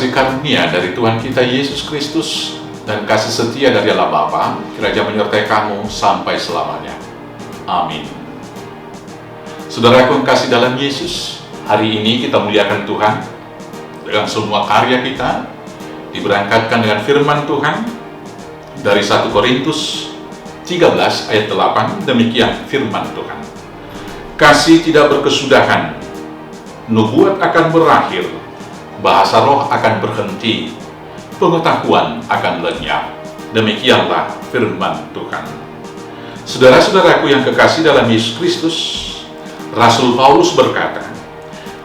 kasih karunia dari Tuhan kita Yesus Kristus dan kasih setia dari Allah Bapa kiranya menyertai kamu sampai selamanya. Amin. Saudaraku yang kasih dalam Yesus, hari ini kita muliakan Tuhan dengan semua karya kita, diberangkatkan dengan firman Tuhan dari 1 Korintus 13 ayat 8. Demikian firman Tuhan. Kasih tidak berkesudahan, nubuat akan berakhir, bahasa roh akan berhenti, pengetahuan akan lenyap. Demikianlah firman Tuhan. Saudara-saudaraku yang kekasih dalam Yesus Kristus, Rasul Paulus berkata,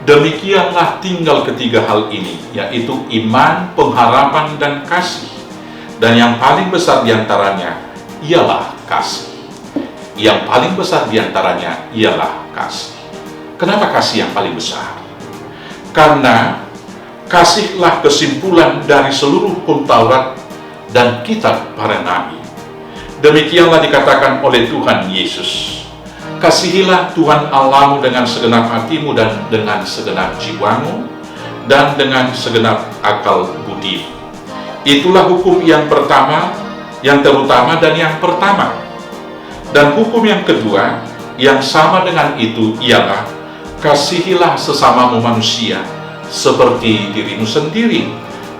demikianlah tinggal ketiga hal ini, yaitu iman, pengharapan, dan kasih. Dan yang paling besar diantaranya ialah kasih. Yang paling besar diantaranya ialah kasih. Kenapa kasih yang paling besar? Karena kasihlah kesimpulan dari seluruh hukum Taurat dan kitab para nabi. Demikianlah dikatakan oleh Tuhan Yesus. Kasihilah Tuhan Allahmu dengan segenap hatimu dan dengan segenap jiwamu dan dengan segenap akal budi. Itulah hukum yang pertama, yang terutama dan yang pertama. Dan hukum yang kedua yang sama dengan itu ialah kasihilah sesamamu manusia seperti dirimu sendiri.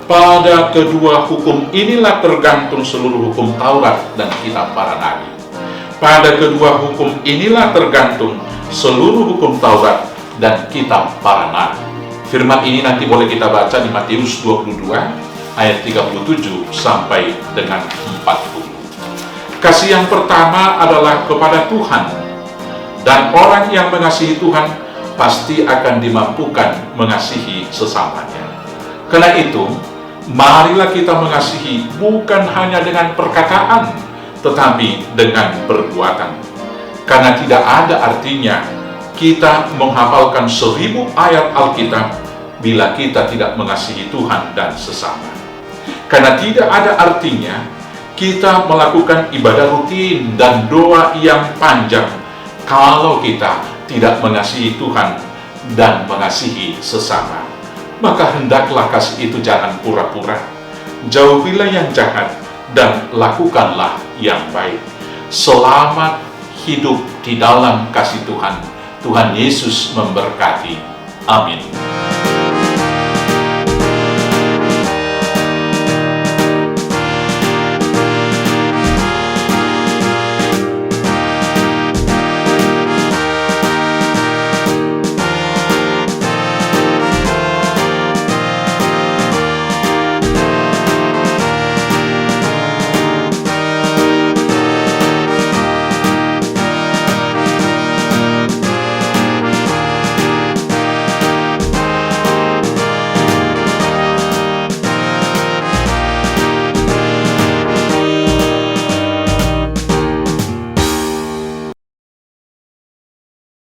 Pada kedua hukum inilah tergantung seluruh hukum Taurat dan kitab para nabi. Pada kedua hukum inilah tergantung seluruh hukum Taurat dan kitab para nabi. Firman ini nanti boleh kita baca di Matius 22 ayat 37 sampai dengan 40. Kasih yang pertama adalah kepada Tuhan, dan orang yang mengasihi Tuhan pasti akan dimampukan mengasihi sesamanya. Karena itu, marilah kita mengasihi bukan hanya dengan perkataan, tetapi dengan perbuatan. Karena tidak ada artinya kita menghafalkan 1000 ayat Alkitab bila kita tidak mengasihi Tuhan dan sesama. Karena tidak ada artinya kita melakukan ibadah rutin dan doa yang panjang kalau kita tidak mengasihi Tuhan dan mengasihi sesama. Maka hendaklah kasih itu jangan pura-pura. Jauhilah yang jahat dan lakukanlah yang baik. Selamat hidup di dalam kasih Tuhan. Tuhan Yesus memberkati. Amin.